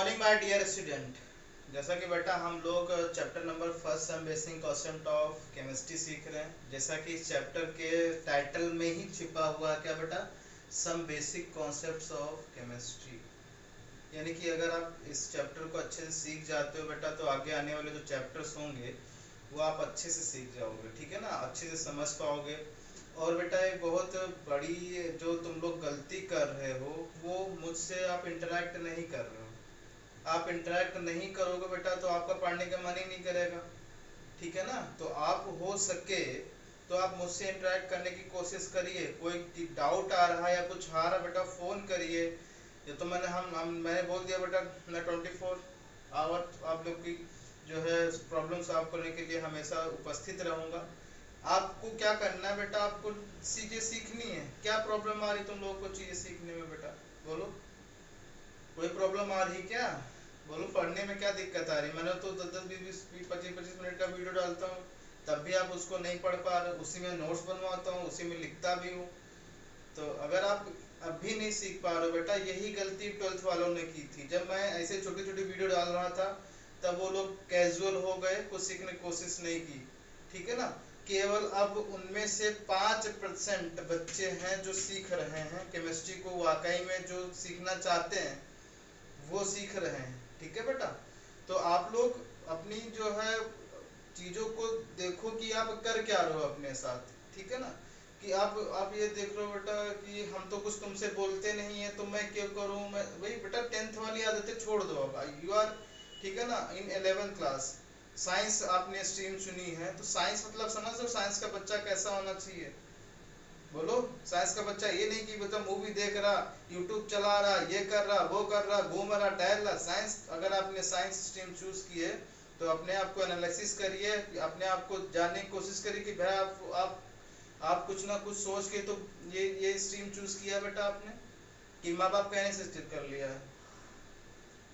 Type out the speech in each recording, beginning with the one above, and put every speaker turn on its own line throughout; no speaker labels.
Morning my dear student. जैसा कि बेटा हम लोग chapter number first some basic concept of chemistry सीख रहे हैं। जैसा कि इस चैप्टर के टाइटल में ही छिपा हुआ है क्या बेटा, some basic concepts of chemistry. यानी कि अगर आप इस चैप्टर को अच्छे से सीख जाते हो बेटा तो आगे आने वाले जो चैप्टर्स होंगे वो आप अच्छे से सीख जाओगे, ठीक है ना, अच्छे से समझ पाओगे। और बेटा एक बहुत बड़ी जो तुम लोग गलती कर रहे हो वो मुझसे आप इंटरेक्ट नहीं कर रहे हो। आप इंटरेक्ट नहीं करोगे बेटा तो आपका पढ़ने का मन ही नहीं करेगा, ठीक है ना। तो आप हो सके तो आप मुझसे इंटरेक्ट करने की कोशिश करिए। कोई डाउट आ रहा है या कुछ आ रहा बेटा फ़ोन करिए। ये तो मैंने बोल दिया बेटा, मैं 24 आवर आप लोग की जो है प्रॉब्लम सॉल्व करने के लिए हमेशा उपस्थित रहूँगा। आपको क्या करना है बेटा, आपको चीज़ें सीखनी है। क्या प्रॉब्लम आ रही तुम लोगों को चीज़ें सीखने में बेटा, बोलो। कोई प्रॉब्लम आ रही क्या, बोलो। पढ़ने में क्या दिक्कत आ रही? मैंने तो 10-10 20-20 25-25 मिनट का वीडियो डालता हूँ, तब भी आप उसको नहीं पढ़ पा रहे। उसी में नोट्स बनवाता हूँ, उसी में लिखता भी हूँ। तो अगर आप अब भी नहीं सीख पा रहे हो बेटा, यही गलती 12th वालों ने की थी। जब मैं ऐसे छोटी छोटी वीडियो डाल रहा था तब वो लोग कैजुअल हो गए, कुछ सीखने की कोशिश नहीं की, ठीक है ना। केवल अब उनमें से 5% बच्चे हैं जो सीख रहे हैं केमिस्ट्री को, वाकई में जो सीखना चाहते हैं वो सीख रहे हैं, ठीक है बेटा। तो आप लोग अपनी जो है चीज़ों को देखो कि आप कर क्या रहे हो अपने साथ, ठीक है ना। कि आप ये देख रहे हो बेटा कि हम तो कुछ तुमसे बोलते नहीं है तो मैं क्यों करूं। मैं वही बेटा 10th वाली आदतें छोड़ दो अब। यू आर, ठीक है ना, इन 11th क्लास। साइंस आपने स्ट्रीम चुनी है तो साइंस मतलब समझ लो साइंस का बच्चा कैसा होना चाहिए, बोलो। साइंस का बच्चा ये नहीं कि मतलब मूवी देख रहा, यूट्यूब चला रहा, ये कर रहा, वो कर रहा, घूम रहा, टहल रहा। साइंस, अगर आपने साइंस स्ट्रीम चूज की है तो अपने आप को एनालिसिस करिए, अपने आप को जानने की कोशिश करिए कि भाई आप कुछ ना कुछ सोच के तो ये स्ट्रीम चूज किया बेटा आपने, कि माँ बाप कहने से स्थिर कर लिया है।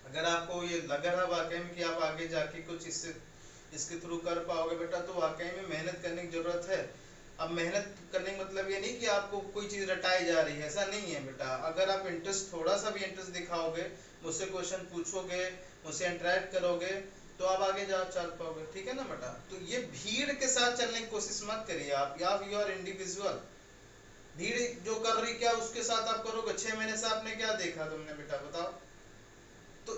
अगर आपको ये लग रहा है वाकई में कि आप आगे जाके कुछ इसके थ्रू कर पाओगे बेटा तो वाकई में मेहनत करने की जरूरत है। अब मेहनत करने का मतलब ये नहीं कि आपको कोई चीज़ रटाई जा रही है, ऐसा नहीं है बेटा। अगर आप इंटरेस्ट, थोड़ा सा भी इंटरेस्ट दिखाओगे, मुझसे क्वेश्चन पूछोगे, मुझसे इंटरेक्ट करोगे तो आप आगे जा चल पाओगे, ठीक है ना बेटा। तो ये भीड़ के साथ चलने की कोशिश मत करिए आप, या यू आर इंडिविजुअल। भीड़ जो कर रही क्या उसके साथ आप करोगे? 6 महीने से आपने क्या देखा तुमने बेटा, बताओ। तो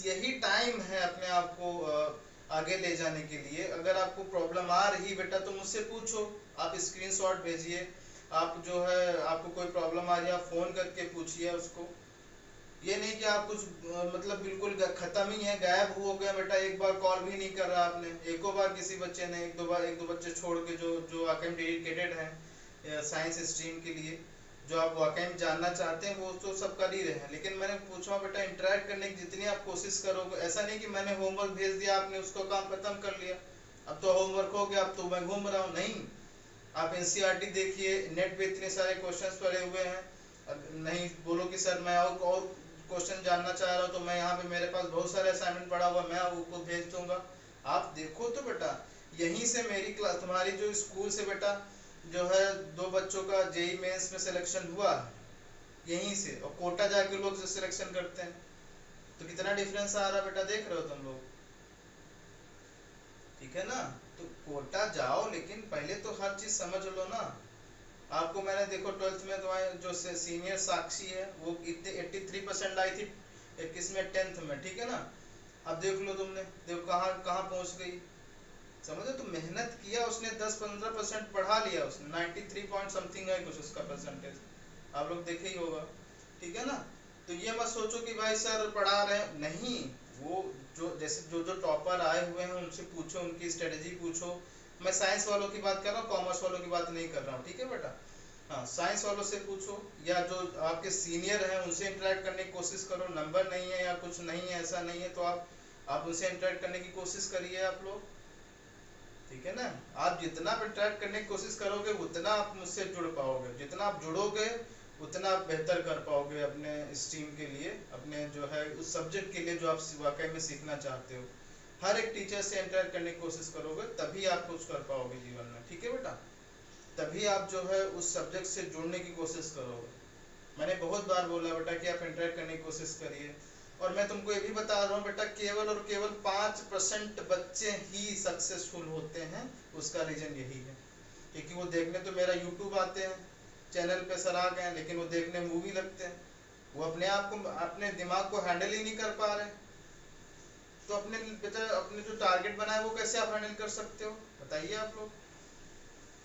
यही टाइम है अपने आप को आगे ले जाने के लिए। अगर आपको प्रॉब्लम आ रही बेटा तो मुझसे पूछो, आप स्क्रीनशॉट भेजिए। आप जो है आपको कोई प्रॉब्लम आ रही है आप फ़ोन करके पूछिए उसको। ये नहीं कि आप कुछ मतलब बिल्कुल ख़त्म ही है, गायब हो गया बेटा, एक बार कॉल भी नहीं कर रहा आपने। एको बार किसी बच्चे ने, एक दो बच्चे छोड़ के जो जो वाकई डेडिकेटेड हैं साइंस स्ट्रीम के लिए, जो आप वाकई में जानना चाहते हैं वो तो सब कर ही रहे हैं। लेकिन मैंने पूछा बेटा इंटरेक्ट करने की जितनी आप कोशिश करोगे, ऐसा नहीं कि मैंने होमवर्क भेज दिया आपने उसको काम खत्म कर लिया, अब तो होमवर्क हो गया अब तो मैं घूम रहा हूँ, नहीं। आप एनसीईआरटी देखिए, नेट पे इतने सारे क्वेश्चंस पड़े हुए हैं। नहीं बोलो कि सर मैं और क्वेश्चन जानना चाह रहा हूँ तो मैं यहाँ पे मेरे पास बहुत सारे असाइनमेंट पड़ा हुआ, मैं आपको भेज दूंगा। आप देखो तो बेटा, यहीं से मेरी क्लास, तुम्हारी जो स्कूल से बेटा जो है 2 बच्चों का जेई मेंस में सिलेक्शन हुआ यहीं से, और कोटा जाके लोग सिलेक्शन करते हैं। तो कितना डिफरेंस आ रहा है बेटा, देख रहे हो तुम लोग, ठीक है ना। तो कोटा जाओ लेकिन पहले तो हर चीज समझ लो ना। आपको मैंने देखो 12th में तुम्हारे जो सीनियर साक्षी है वो इतने 83% आई थी, किसमें 10th में, ठीक है ना। अब देख लो तुमने, देखो कहाँ कहाँ पहुंच गई, समझो। तो मेहनत किया उसने, 10-15% बढ़ा लिया उसने, 93 पॉइंट समथिंग है कुछ उसका परसेंटेज, आप लोग देखे ही होगा, ठीक है ना। तो ये मत सोचो कि भाई सर पढ़ा रहे हैं, नहीं। वो जो जैसे जो जो टॉपर आए हुए हैं उनसे पूछो, उनकी स्ट्रेटेजी पूछो। मैं साइंस वालों की बात कर रहा हूँ, कॉमर्स वालों की बात नहीं कर रहा हूँ, ठीक है बेटा। हाँ, साइंस वालों से पूछो या जो आपके सीनियर हैं उनसे इंटरेक्ट करने की कोशिश करो। नंबर नहीं है या कुछ नहीं है, ऐसा नहीं है तो आप उनसे इंटरेक्ट करने की कोशिश करिए आप लोग, ठीक है ना। आप जितना इंटरेक्ट करने की कोशिश करोगे उतना आप मुझसे जुड़ पाओगे, जितना आप जुड़ोगे उतना आप बेहतर कर पाओगे अपने स्ट्रीम के लिए, अपने जो है उस सब्जेक्ट के लिए जो आप वाकई में सीखना चाहते हो। हर एक टीचर से इंटरेक्ट करने की कोशिश करोगे तभी आप कुछ कर पाओगे जीवन में, ठीक है बेटा। तभी आप जो है उस सब्जेक्ट से जुड़ने की कोशिश करोगे। मैंने बहुत बार बोला बेटा कि आप इंटरेक्ट करने की कोशिश करिए। और मैं तुमको ये भी बता रहा हूँ बेटा, केवल और केवल 5% बच्चे ही सक्सेसफुल होते हैं। उसका रीजन यही है क्योंकि वो देखने तो मेरा यूट्यूब आते हैं, चैनल पे सर आ गए, लेकिन वो देखने मूवी लगते हैं। वो अपने आप को, अपने दिमाग को हैंडल ही नहीं कर पा रहे। तो अपने बेटा अपने जो टारगेट बनाए वो कैसे आप हैंडल कर सकते हो, बताइए आप लोग।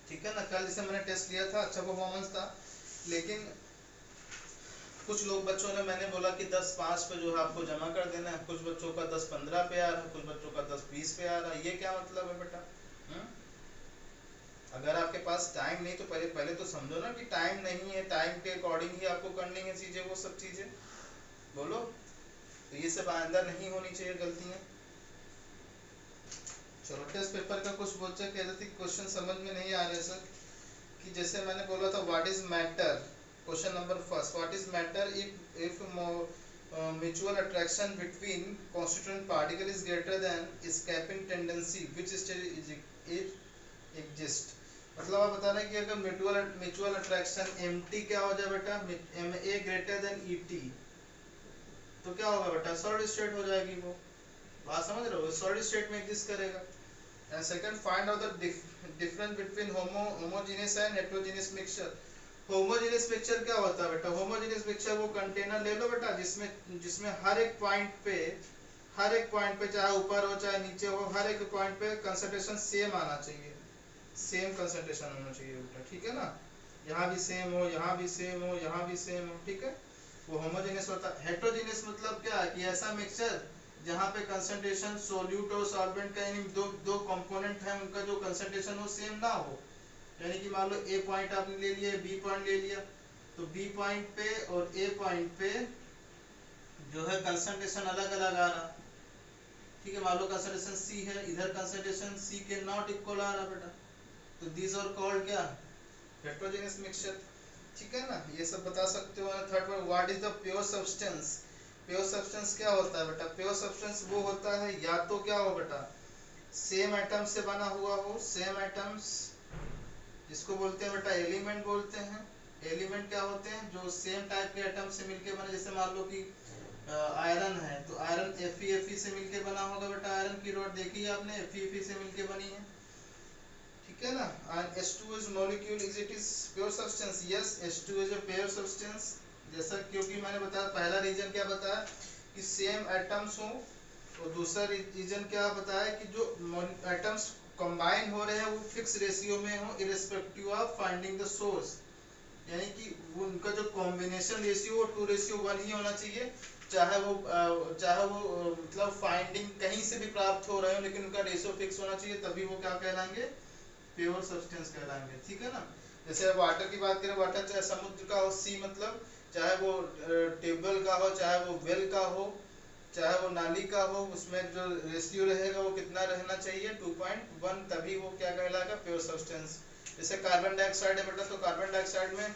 ठीक है ना। कल जैसे मैंने टेस्ट लिया था, अच्छा परफॉर्मेंस था, लेकिन कुछ लोग बच्चों ने, मैंने बोला कि 10-5 पे जो है आपको जमा कर देना है, कुछ बच्चों का 10-15 पे आ रहा है, कुछ बच्चों का 10-20 पे आ रहा है। ये क्या मतलब है बेटा? अगर आपके पास टाइम नहीं तो पहले तो समझो ना कि टाइम नहीं है, टाइम के अकॉर्डिंग ही आपको करनी है चीजें, वो सब चीजें बोलो। तो ये सब आइंदा नहीं होनी चाहिए गलतियां। चलो टेस्ट पेपर का कुछ बच्चे कह रहे थे क्वेश्चन समझ में नहीं आ रहे सर, कि जैसे मैंने बोला था what is matter, question number first, what is matter if mutual attraction between constituent particle is greater than escaping tendency which state it exist। मतलब आप बता रहे हैं कि अगर म्यूचुअल अट्रैक्शन mt क्या हो जाए बेटा, ma ग्रेटर देन et, तो क्या होगा बेटा, सॉलिड स्टेट हो जाएगी वो। बात समझ रहे हो, सॉलिड स्टेट में एग्जिस्ट करेगा। And second, find out the difference between homogeneous and heterogeneous mixture. Homogeneous mixture क्या होता है बेटा? होमोजेनियस मिक्सचर वो कंटेनर ले लो बेटा जिसमें हर एक पॉइंट पे चाहे ऊपर हो चाहे नीचे हो, हर एक पॉइंट पे कंसंट्रेशन सेम आना चाहिए, सेम कंसंट्रेशन होना चाहिए बेटा। ठीक है ना, यहाँ भी सेम हो, यहाँ भी सेम हो, यहाँ भी सेम हो। ठीक है, वो होमोजेनियस होता है। हेटेरोजेनियस मतलब क्या है कि ऐसा मिक्सचर जहाँ पे कंसंट्रेशन सोल्यूट और सॉल्वेंट का यानी दो कंपोनेंट है, उनका जो कंसंट्रेशन हो सेम ना हो। यानी कि मान लो ए पॉइंट आपने ले लिया, बी पॉइंट ले लिया, तो बी पॉइंट पे और ए पॉइंट पे जो है कंसंट्रेशन अलग अलग आ रहा। ठीक है, मान लो कंसंट्रेशन सी है, इधर कंसंट्रेशन सी के नॉट इक्वल आ रहा बेटा, तो दीज आर कॉल्ड क्या, हेटेरोजेनियस मिक्सचर। ठीक है ना, ये सब बता सकते हो। Third one, what is the pure substance. Pure substance क्या होता है बेटा? प्योर सब्सटेंस वो होता है या तो क्या हो बेटा, सेम एटम से बना हुआ हो, सेम एटम्स, जिसको बोलते हैं बेटा एलिमेंट बोलते हैं। एलिमेंट क्या होते हैं? जो सेम टाइप के एटम से मिलके बने। जैसे मान लो कि आयरन है, तो आयरन Fe से मिलके बना होगा बेटा। आयरन की रॉड देखी है आपने, Fe से मिलके बनी है। ठीक है ना। and H2 is molecule, is it is pure substance? Yes, H2 is a pure substance। जैसा क्योंकि मैंने बताया, पहला रीजन क्या बताया कि सेम एटम्स हो, और दूसरा रीजन क्या बताया कि जो एटम्स कंबाइन हो रहे हैं वो फिक्स रेशियो में हो, irrespective of finding the source. यानी कि वो उनका जो कॉम्बिनेशन रेशियो 2:1 ही होना चाहिए, चाहे वो मतलब फाइंडिंग कहीं से भी प्राप्त हो रहे हो, लेकिन उनका रेशियो फिक्स होना चाहिए, तभी वो क्या कहलाएंगे, प्योर सब्सटेंस कहलाएंगे। ठीक है ना। जैसे वाटर की बात करें, वाटर चाहे समुद्र का हो, सी मतलब चाहे वो टेबल का हो, चाहे वो वेल का हो, चाहे वो नाली का हो, उसमें जो रेशियो रहेगा वो कितना रहना चाहिए, 2.1, तभी वो क्या कहलाएगा, प्योर सब्सटेंस। जैसे कार्बन डाइऑक्साइड है बेटा, तो कार्बन डाइऑक्साइड में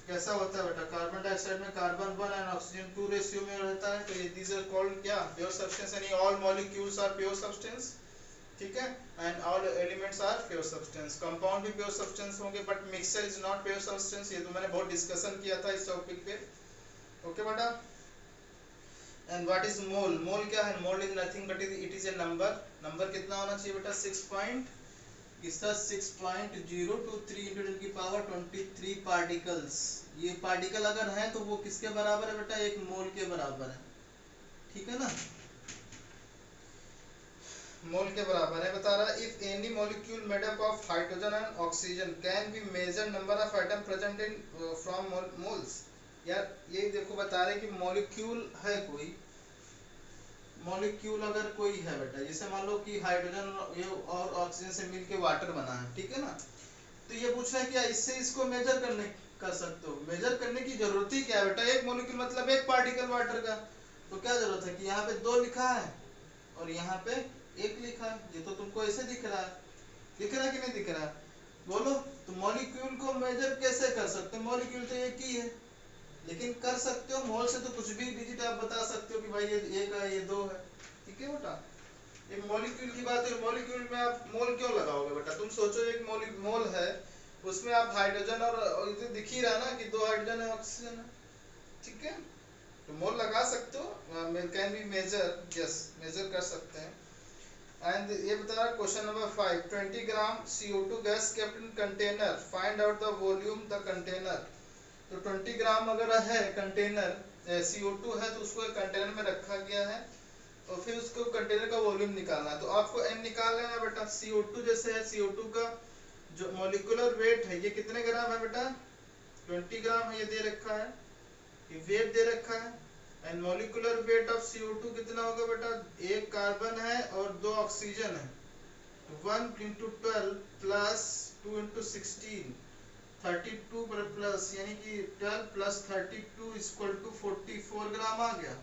कैसा होता है बेटा, कार्बन डाइऑक्साइड में कार्बन 1 एंड ऑक्सीजन 2 रेशियो में रहता है, तो ये दीज आर कॉल्ड क्या, प्योर सब्सटेंस। यानी all molecules are pure substance. ठीक है, and all elements are pure substance. Compound भी प्योर सब्सटेंस होंगे, but mixture is not pure substance. ये तो मैंने बहुत डिस्कशन किया था इस टॉपिक पे। ओके बेटा। And what is mole? Mole क्या है? Mole is nothing but it is a number. Number कितना होना चाहिए बेटा, 6.023 × 10⁻23 पार्टिकल्स। ये पार्टिकल अगर है तो वो किसके बराबर है बेटा, एक मोल के बराबर है। ठीक है ना, मोल के बराबर है। बता रहा है if any molecule made up of hydrogen and oxygen can be measure number of atom present in from moles. यार ये देखो बता रहे कि मॉलिक्यूल है कोई, मॉलिक्यूल अगर कोई है बेटा, जैसे मान लो कि हाइड्रोजन और ऑक्सीजन से मिलके वाटर बना है। ठीक है ना, तो ये पूछ रहा है क्या इससे इसको मेजर कर सकते हो? मेजर करने की जरूरत ही क्या है बेटा, एक मॉलिक्यूल मतलब एक पार्टिकल वाटर का, तो क्या जरूरत है कि यहाँ पे 2 लिखा है और यहाँ पे 1 लिखा है। ये तो तुमको ऐसे दिख रहा है, दिख रहा है कि नहीं दिख रहा है, बोलो। तो मॉलिक्यूल को मेजर कैसे कर सकते हो? मॉलिक्यूल तो एक ही है, लेकिन कर सकते हो मोल से तो कुछ भी डिजिट आप बता सकते हो कि भाई ये 1 है, ये 2 है। ठीक है बेटा, एक मॉलिक्यूल की बात है, मॉलिक्यूल में आप मोल क्यों लगाओगे बेटा? तुम सोचो एक मोल है, उसमें आप हाइड्रोजन और इधर दिख ही रहा ना कि 2 हाइड्रोजन है, ऑक्सीजन है। ठीक है, तो मोल लगा सकते हो, can be measure, yes measure कर सकते हैं। एंड ये बता रहा है question number 5, 20 gram CO2 gas kept in container, find out the volume the container. तो 20 ग्राम अगर है कंटेनर CO2 है तो उसको एक कंटेनर में रखा गया है और फिर उसको कंटेनर का वॉल्यूम निकालना है। तो आपको n निकाल लेना है बेटा। CO2 जैसे है, CO2 का जो मॉलिक्यूलर वेट है ये कितने ग्राम है बेटा, 20 ग्राम है, ये दे रखा है, ये वेट दे रखा है। And molecular weight of CO2 कितना होगा बेटा, एक कार्बन है और दो ऑक्सीजन है, तो 1 इंटू 12 प्लस 2 इंटू 16, 32 प्लस यानी कि 12 प्लस 32 इक्वल टू 44 ग्राम आ गया।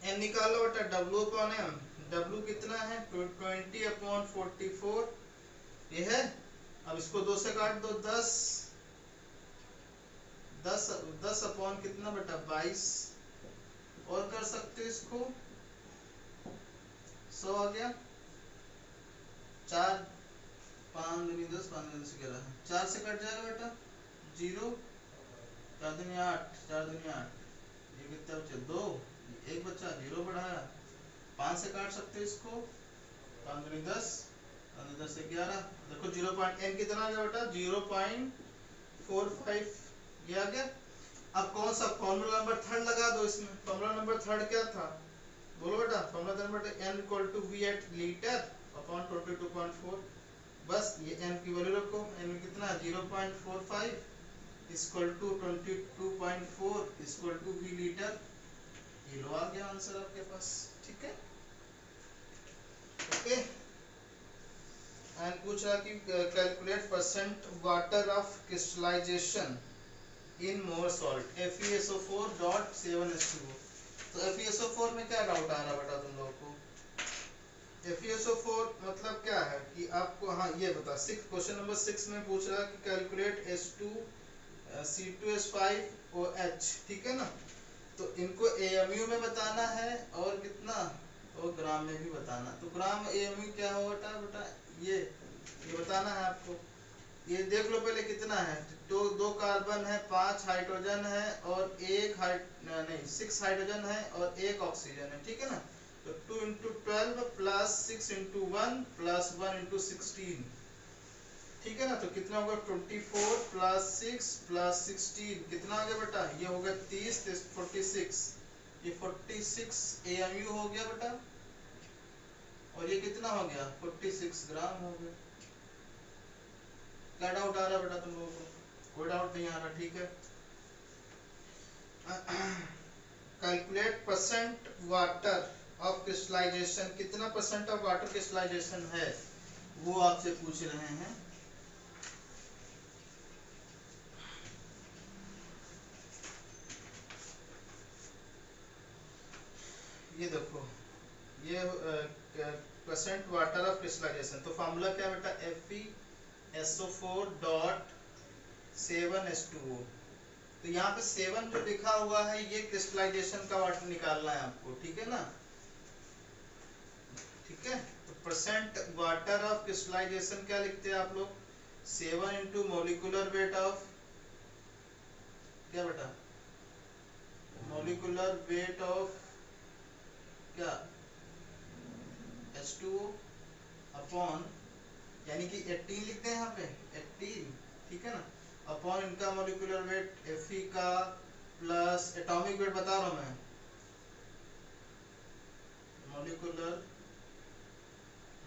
एन निकालो बेटा, W अपॉन M, W कितना है 20 अपॉन 44, ये है। अब इसको 2 से काट दो, 10 अपॉन कितना बेटा 22, और कर सकते हो इसको 100 आ गया, 4 5 दूनी 10, 5 दूनी 11, 4 से कट जाएगा बेटा 0, 4 दूनी 8, 4 दूनी 8, ये कितना बचा 2, एक बच्चा 0 बढ़ाया, 5 से काट सकते हो इसको, 5 दूनी 10, 5 10 11, देखो 0 पॉइंट n कितना आ गया बेटा 0.45, ये आ गया। अब कौन सा फॉर्मूला नंबर थर्ड लगा दो इसमें। फॉर्मूला नंबर थर्ड क्या था, बोलो बेटा। Formula number n equal to v at litre upon 22.4, बस ये n की वैल्यू रखो, n कितना 0.45 equal to 22.4 equal to v litre, ये लो आ गया आंसर आपके पास, ठीक है ओके। एंड पूछ रहा कि calculate percent water of crystallization in Mohr salt FeSO4.7H2O। तो FeSO4 में क्या डाउट आ रहा बेटा तुम लोगों को, FeSO4 मतलब क्या है कि आपको, हाँ ये बता, क्वेश्चन नंबर 6 में पूछ रहा है कि कैलकुलेट H2 C2H5OH, ठीक है ना। तो इनको AMU में बताना है और कितना, और ग्राम में भी बताना। तो ग्राम AMU क्या होगा बेटा, ये बताना है आपको। ये देख लो पहले कितना है, तो 2 कार्बन है, 5 हाइड्रोजन है और एक नहीं 6 हाइड्रोजन है और एक ऑक्सीजन है, ठीक है ना। तो 2 into 12 plus 6 into 1 plus 1 into 16, ठीक है ना। तो कितना होगा 24 प्लस 6 प्लस 16, कितना आ गया बेटा, ये होगा 30, 46, ये 46 AMU हो गया बेटा, और ये कितना हो गया 46 ग्राम हो गया। क्या डाउट आ रहा बेटा तुम लोगों को, कोई डाउट नहीं आ रहा, ठीक है। Calculate percent water of crystallization, कितना परसेंट ऑफ वाटर क्रिस्टलाइजेशन है वो आपसे पूछ रहे हैं। ये देखो, ये परसेंट वाटर ऑफ क्रिस्टलाइजेशन, तो फॉर्मूला क्या बेटा FeSO4.7H2O। तो यहाँ पे 7 जो लिखा हुआ है ये क्रिस्टलाइजेशन का वाटर निकालना है आपको, ठीक है ना, ठीक है। तो परसेंट वाटर ऑफ क्रिस्टलाइजेशन क्या लिखते हैं आप लोग, 7 इंटू मोलिकुलर वेट ऑफ, क्या बेटा मोलिकुलर वेट ऑफ क्या H2O अपॉन, यानी कि 18 लिखते हैं यहाँ पे 18, ठीक है ना, अपॉन इनका मोलिकुलर वेट Fe का प्लस एटॉमिक वेट बता रहा हूँ मैं,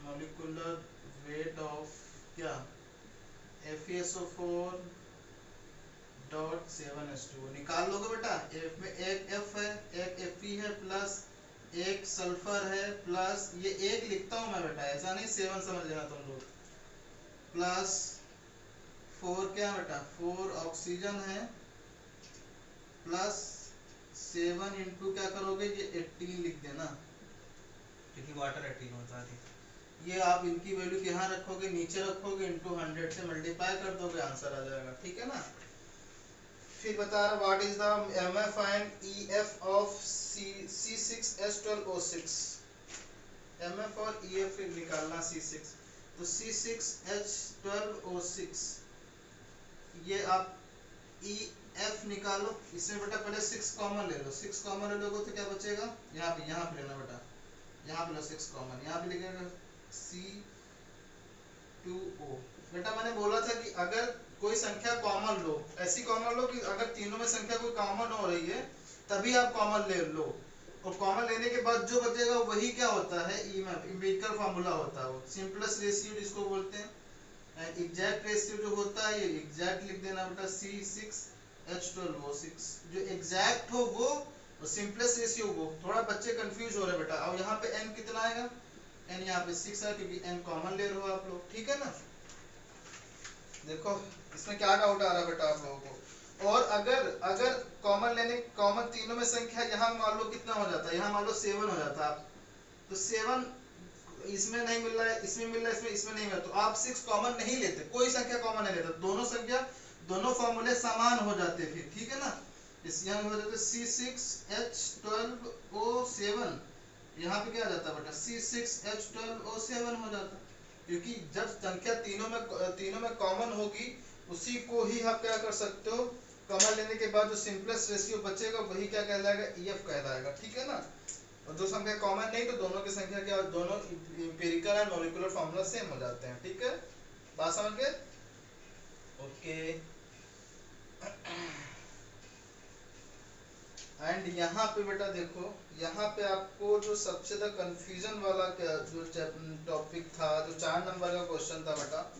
मोलिकुलर वेट ऑफ क्या FeSO4.7H2O निकाल लोगे बेटा। F में एक F है, एक Fe है, प्लस एक सल्फर है, प्लस ये एक लिखता हूँ मैं बेटा, ऐसा नहीं 7 समझ लेना तुम लोग, प्लस 4 क्या बेटा 4 ऑक्सीजन है, प्लस 7 इंटू क्या करोगे ये 18 लिख देना, क्योंकि वाटर 18 होता है। ये आप इनकी वैल्यू यहाँ रखोगे, नीचे रखोगे, इंटू 100 से मल्टीप्लाई कर दोगे, आंसर आ जाएगा, ठीक है ना। फिर बता रहा what is the MF and EF of C6H12O6। MF और EF निकालना C6, तो C6H12O6 ये आप एफ निकालो। इसमें बेटा पहले 6 कॉमन ले लो, 6 कॉमन ले लोगे तो क्या बचेगा, यहाँ पे लेना बेटा, यहाँ पे लो 6 कॉमन, यहाँ पे लिखेगा C2O। बेटा मैंने बोला था कि अगर कोई संख्या कॉमन लो, ऐसी कॉमन लो कि अगर तीनों में संख्या कोई कॉमन हो रही है तभी आप कॉमन ले लो, और कॉमन लेने के बाद जो बचेगा वही क्या होता है, इम्पिरिकल फार्मूला होता है, वो सिंपलेस्ट रेशियो जिसको बोलते हैं। एंड एग्जैक्ट रेशियो जो होता है, ये एग्जैक्ट लिख देना बेटा, C6H12O6, जो एग्जैक्ट हो वो, और सिंपलेस्ट रेशियो वो। थोड़ा बच्चे कंफ्यूज हो रहे हैं बेटा। और यहाँ पे n कितना आएगा, n यहाँ पे 6 है क्योंकि n कॉमन ले रहे हो आप लोग, ठीक है ना। देखो इसमें क्या डाउट आ रहा है बेटा आप लोगों को। और अगर अगर कॉमन लेने, कॉमन तीनों में संख्या यहाँ मान लो कितना हो जाता है, यहाँ मान लो 7 हो जाता है, तो 7 इसमें नहीं मिल रहा है, इसमें मिल रहा है, इसमें नहीं मिल रहा, तो आप 6 कॉमन नहीं लेते, कोई संख्या कॉमन नहीं लेता, दोनों संख्या, दोनों फॉर्मूले समान हो जाते फिर, ठीक है ना। इस यहाँ हो जाता है C6H12O7, यहाँ पे क्या आ जाता है बेटा, C6H12O7 हो जाता है, क्योंकि जब संख्या तीनों में कॉमन होगी उसी को ही आप क्या कर सकते हो, कॉमन लेने के बाद जो सिंपलेस्ट रेशियो बचेगा वही क्या कहलाएगा, EF कहलाएगा, ठीक है ना। और दो संख्या कॉमन नहीं तो दोनों की संख्या क्या, दोनों empirical and molecular formula same हो जाते हैं, ठीक है, बात समझ गए, ओके। एंड यहाँ पे बेटा देखो, यहाँ पे आपको जो सबसे ज्यादा कंफ्यूजन वाला जो टॉपिक था, जो 4 नंबर का क्वेश्चन था बेटा,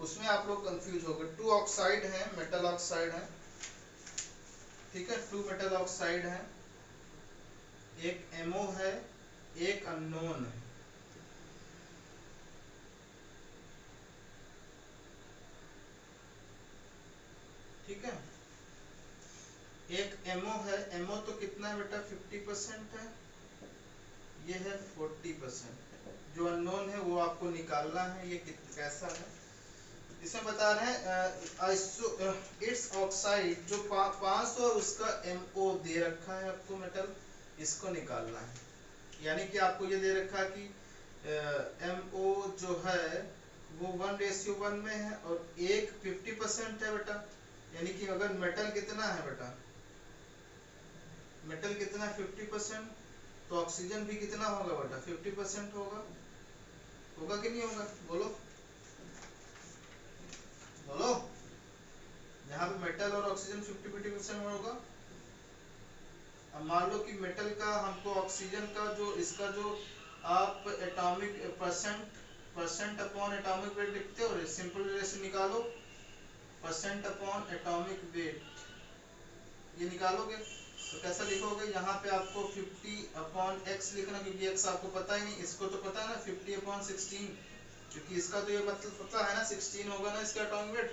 उसमें आप लोग कंफ्यूज हो गए। 2 ऑक्साइड है, मेटल ऑक्साइड है, ठीक है, 2 मेटल ऑक्साइड है, एक MO है, एक अननोन है, ठीक है। एक MO है, MO तो कितना है बेटा, 50% है, ये है 40%। जो अननोन है वो आपको निकालना है, ये कैसा है। इसमें बता रहे हैं इट्स ऑक्साइड, जो 500 और उसका MO दे रखा है आपको मेटल, इसको निकालना है। यानी कि आपको ये दे रखा है कि MO जो है वो 1:1 में है और एक 50% है बेटा। यानी कि अगर मेटल कितना है बेटा, मेटल कितना है 50%, तो ऑक्सीजन भी कितना होगा बेटा, 50% होगा, होगा कि नहीं होगा, बोलो बोलो। यहाँ पे मेटल और ऑक्सीजन 50-50% होगा। अब मान लो कि मेटल का हमको ऑक्सीजन का जो इसका जो आप atomic percent upon atomic weight लिखते हो, सिंपल रिलेशन निकालो, परसेंट अपॉन एटॉमिक वेट, ये निकालोगे तो कैसा लिखोगे, यहाँ पे आपको 50/x लिखना, क्योंकि x आपको पता ही नहीं, इसको तो पता है ना 50/16, क्योंकि इसका तो ये मतलब पता है ना 16 होगा ना इसका एटॉमिक वेट,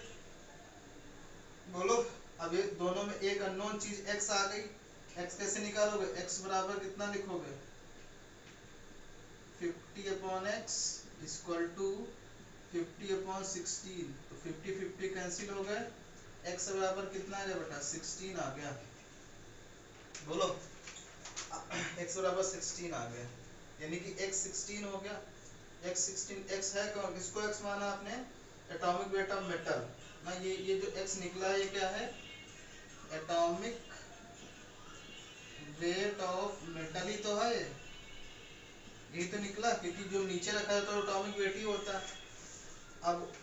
बोलो। अब ये दोनों में एक अननोन चीज x आ गई, x कैसे निकालोगे, x बराबर कितना लिखोगे, 50/x इक्वल टू 50/16, तो 50-50 कैंसिल हो गए, x बराबर कितना आ गया बेटा, 16 आ गया, बोलो। x बराबर 16 आ गया, यानी कि x 16 हो गया, x 16, x है कौन, किसको x माना आपने, एटॉमिक वेट ऑफ मेटल ना, ये जो x निकला है ये क्या है, एटॉमिक वेट ऑफ मेटल ही तो है, यही तो निकला, क्योंकि जो नीचे रखा है तो एटॉमिक वेट ही होता है। अब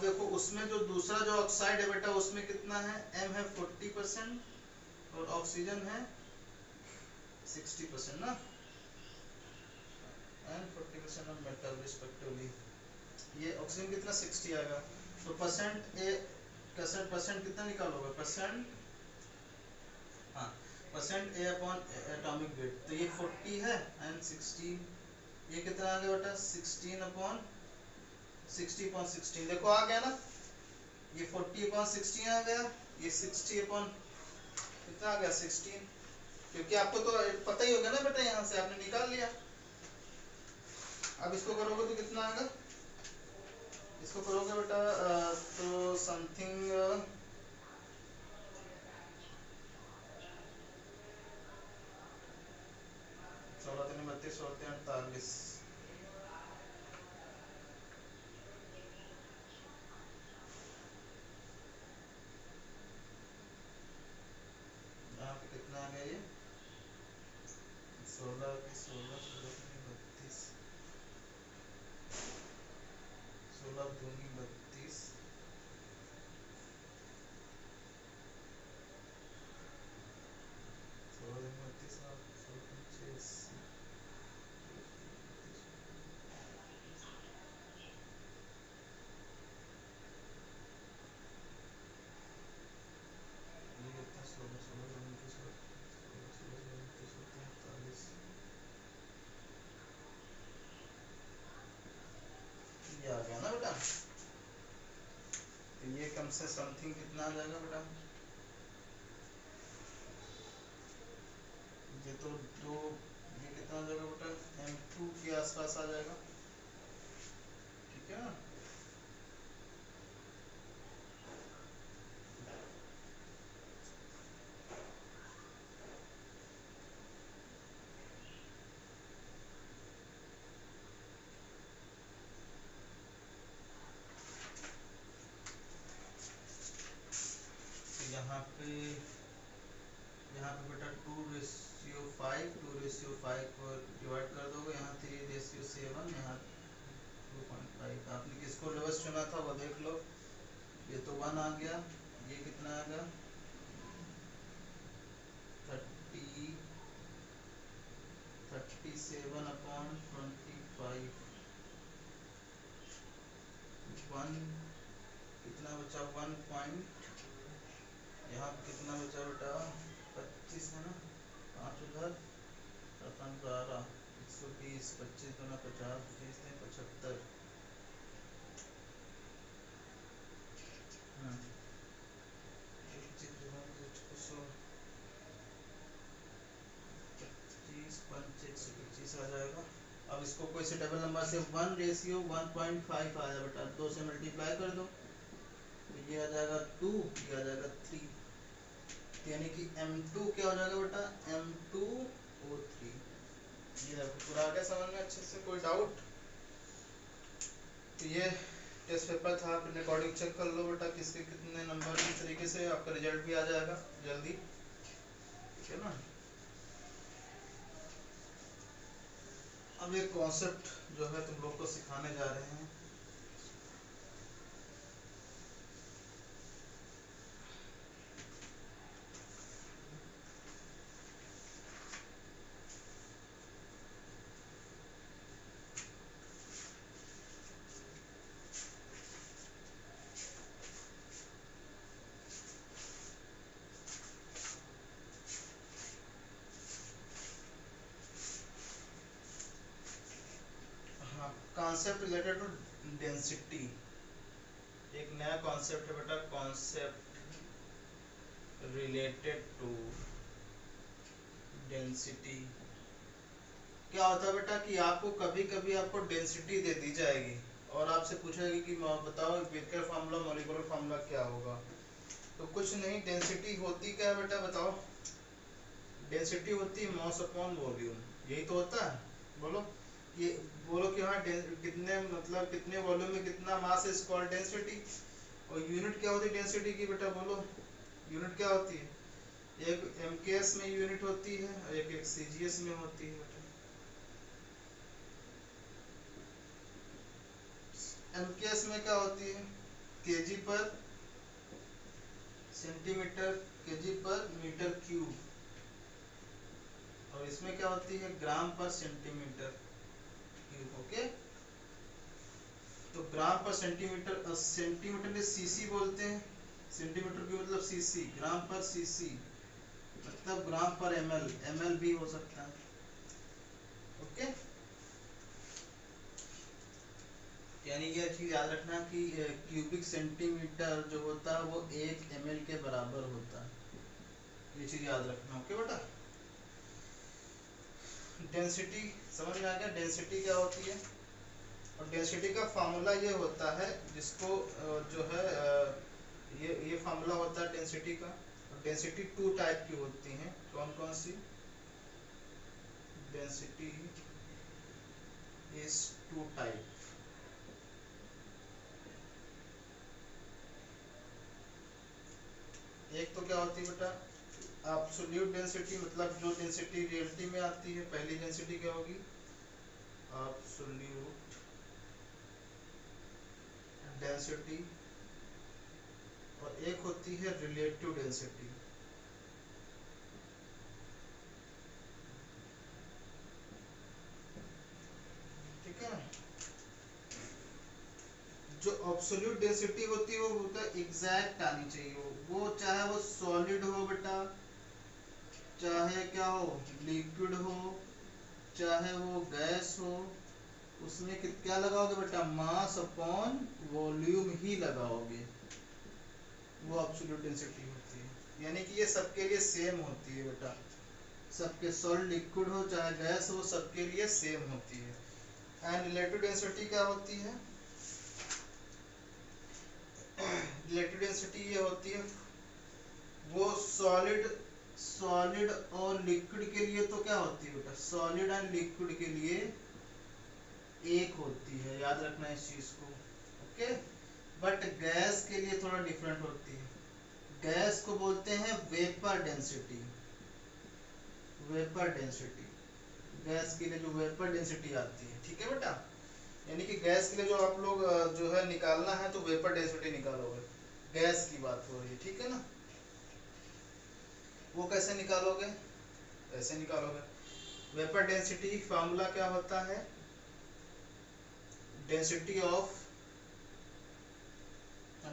देखो उसमें जो दूसरा जो ऑक्साइड है बेटा, उसमें कितना है, M है 40% और ऑक्सीजन है 60% ना, एंड 40% ऑफ मेटल रिस्पेक्टिवली, ये ऑक्सीजन कितना 60 आएगा, तो परसेंट कितना निकालोगे, परसेंट, हाँ, percent A upon atomic weight, तो ये 40 है एंड 16, ये कितना आ गया बेटा, 16/16, देखो आ गया ना, ये 40/16 आ गया, ये 60 कितना आ गया 16, क्योंकि आपको तो पता ही होगा ना बेटा, यहाँ से आपने निकाल लिया। अब इसको करोगे तो कितना आएगा, इसको करोगे बेटा तो समथिंग 16×3 = 32, 16×3 = 48, से समथिंग कितना आ जाएगा बेटा, ये तो दो, ये कितना आ जाएगा बेटा, m2 के आसपास आ जाएगा, ठीक है ना। तो यहाँ पे बेटा 2:5, 2:5 को डिवाइड कर दोगे, यहाँ 3:7, यहाँ 2.5। आपने किसको लोएस्ट चुना था वो देख लो, ये तो 1 आ गया, ये कितना आ गया 37/25, 1 कितना बचा, 1 पॉइंट, यहाँ पे कितना बचा बेटा 25 है ना, 5 उधर, 7 12, 120, 25 गुना 50, 75। आ जाएगा। अब इसको कोई से डबल नंबर से 1:1.5 आ जाए बेटा, 2 से मल्टीप्लाई कर दो तो ये आ जाएगा 2, ये आ जाएगा 3, यानी कि m2 क्या हो जाएगा बेटा, M2O3। ये पूरा आ गया समझ में अच्छे से, कोई डाउट। तो ये टेस्ट पेपर था, आप रिकॉर्डिंग चेक कर लो बेटा किसके कितने नंबर, इस तरीके से आपका रिजल्ट भी आ जाएगा जल्दी, ठीक है ना। अब एक कॉन्सेप्ट जो है तुम लोग को सिखाने जा रहे हैं, हाँ कॉन्सेप्ट रिलेटेड टू डेंसिटी, एक नया कॉन्सेप्ट है बेटा, कॉन्सेप्ट रिलेटेड टू डेंसिटी। क्या होता है बेटा कि आपको कभी कभी आपको डेंसिटी दे दी जाएगी और आपसे पूछेगी कि बताओ बेकर फार्मूला मॉलिक्यूलर फार्मूला क्या होगा, तो कुछ नहीं, डेंसिटी होती क्या है बेटा बताओ, डेंसिटी होती है मास अपॉन वॉल्यूम, यही तो होता है। बोलो ये, बोलो कि हाँ कितने मतलब कितने वॉल्यूम में कितना मास इज कॉल्ड डेंसिटी। और यूनिट क्या होती है डेंसिटी की बेटा, बोलो यूनिट क्या होती है, एक एमकेएस में यूनिट होती है और एक सीजीएस में होती है बेटा। एमकेएस में क्या होती है, केजी पर सेंटीमीटर, केजी पर मीटर क्यूब, और इसमें क्या होती है ग्राम पर सेंटीमीटर क्यूब। ओके, तो ग्राम पर सेंटीमीटर, सेंटीमीटर में सीसी बोलते हैं, सेंटीमीटर की मतलब सीसी, ग्राम पर सीसी मतलब ग्राम पर एमएल, एमएल भी हो सकता है। ओके, यानी ये चीज याद रखना कि क्यूबिक सेंटीमीटर जो होता है वो 1 ml के बराबर होता है, ये चीज याद रखना। ओके बेटा, डेंसिटी समझ में आ गया, डेंसिटी क्या होती है, और डेंसिटी का फार्मूला ये होता है जिसको जो है ये फार्मूला होता है डेंसिटी का। डेंसिटी 2 टाइप की होती हैं, कौन कौन सी, डेंसिटी इज 2 टाइप। एक तो क्या होती है बेटा एब्सोल्यूट डेंसिटी, मतलब जो डेंसिटी रियलिटी में आती है, पहली डेंसिटी क्या होगी एब्सोल्यूट डेंसिटी, और एक होती है रिलेटिव डेंसिटी। ठीक है, जो एब्सोल्यूट डेंसिटी होती है वो होता है एग्जैक्ट आनी चाहिए, वो चाहे वो सॉलिड हो बेटा, चाहे क्या हो लिक्विड हो, चाहे वो गैस हो, उसमें क्या लगाओगे बेटा मास अपॉन वॉल्यूम ही लगाओगे। वो एब्सोल्यूट डेंसिटी होती है। यानी कि ये सबके लिए सेम होती है बेटा, सबके सॉलिड लिक्विड हो चाहे गैस हो सबके लिए सेम होती है। एंड रिलेटिव डेंसिटी क्या होती है? रिलेटिव डेंसिटी ये होती है वो सॉलिड और लिक्विड के लिए तो क्या होती है बेटा, सॉलिड एंड लिक्विड के लिए एक होती है, याद रखना इस चीज को, ओके। बट गैस के लिए थोड़ा डिफरेंट होती है। गैस को बोलते हैं vapour density, vapour density, gas के लिए जो वेपर डेंसिटी आती है, ठीक है बेटा। यानी कि गैस के लिए जो आप लोग जो है निकालना है तो वेपर डेंसिटी निकालोगे, गैस की बात हो रही है, ठीक है ना। वो कैसे निकालोगे, ऐसे निकालोगे। वेपर डेंसिटी फॉर्मूला क्या होता है, density of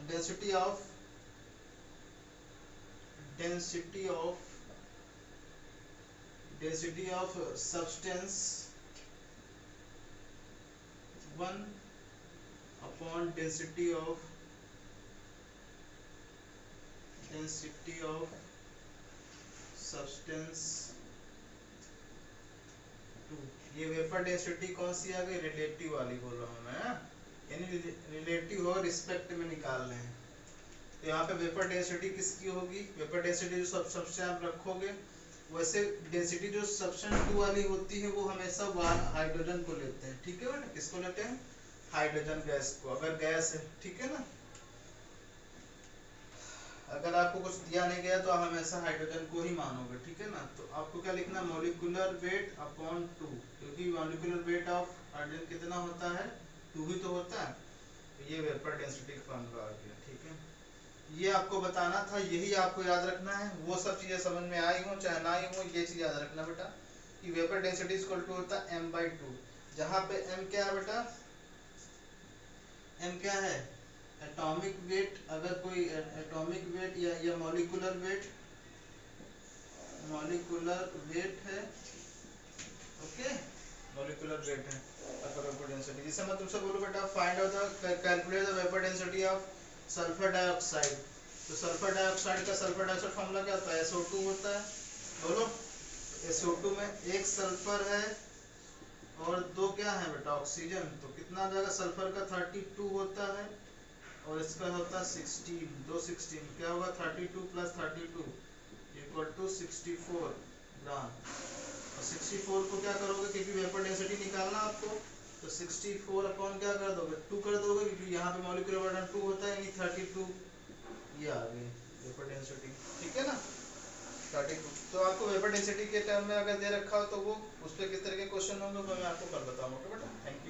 density of density of density of substance 1 upon density of substance 2। ये वेपर डेंसिटी कौन सी आ गई, रिलेटिव वाली बोल रहा हूँ मैं, यानी रिलेटिव और रिस्पेक्ट में निकाल रहे हैं। तो यहाँ पे वेपर डेंसिटी किसकी होगी, वेपर डेंसिटी जो सबसे आप रखोगे, वैसे डेंसिटी जो सब्सटेंस 2 वाली होती है वो हमेशा हाइड्रोजन को लेते हैं, ठीक है बेटा। किसको लेते हैं, हाइड्रोजन गैस को, अगर गैस है, ठीक है ना। अगर आपको कुछ दिया नहीं गया तो आप हमेशा हाइड्रोजन को ही मानोगे, ठीक है ना। तो आपको क्या लिखना, मॉलिक्यूलर वेट अपॉन 2, क्योंकि मॉलिक्यूलर वेट ऑफ हाइड्रोजन कितना होता है, 2 ही तो होता है। तो ये वेपर डेंसिटी का फॉर्मूला आ गया, ठीक है। ये आपको बताना था, यही आपको याद रखना है। वो सब चीजें समझ में आई हो चाहे ना आई हो, ये चीज याद रखना बेटा कि वेपर डेंसिटी इक्वल टू होता है m/2, जहाँ पे m क्या है बेटा, m क्या है, एटॉमिक वेट। अगर कोई एटॉमिक वेट या मॉलिक्यूलर वेट है, ओके, मॉलिक्यूलर वेट है अगर वेपर डेंसिटी। जैसे मैं तुमसे बोलूं बेटा find out the calculate the vapour density of sulphur dioxide, तो सल्फर डाइऑक्साइड का सल्फर डाइऑक्साइड फॉर्मूला क्या होता है, SO2 होता है, बोलो। SO2 में एक सल्फर है और 2 क्या है बेटा, ऑक्सीजन। तो कितना आ जाएगा, सल्फर का 32 होता है और इसका होता है 16, 2 16 क्या होगा, 32 + 32 = 64 ग्राम। और 64 को क्या करोगे, क्योंकि वेपर डेंसिटी निकालना आपको, तो 64 अपॉन क्या कर दोगे, 2 कर दोगे, क्योंकि यहाँ पे मॉलिक्यूलर वेट 2 होता है, यानी 32 ये आ गई वेपर डेंसिटी, ठीक है ना, 32। तो आपको वेपर डेंसिटी के टर्म में अगर दे रखा हो तो वो उस पर किस तरह के क्वेश्चन होंगे वो मैं आपको कल बताऊंगा, बेटा। Thank you.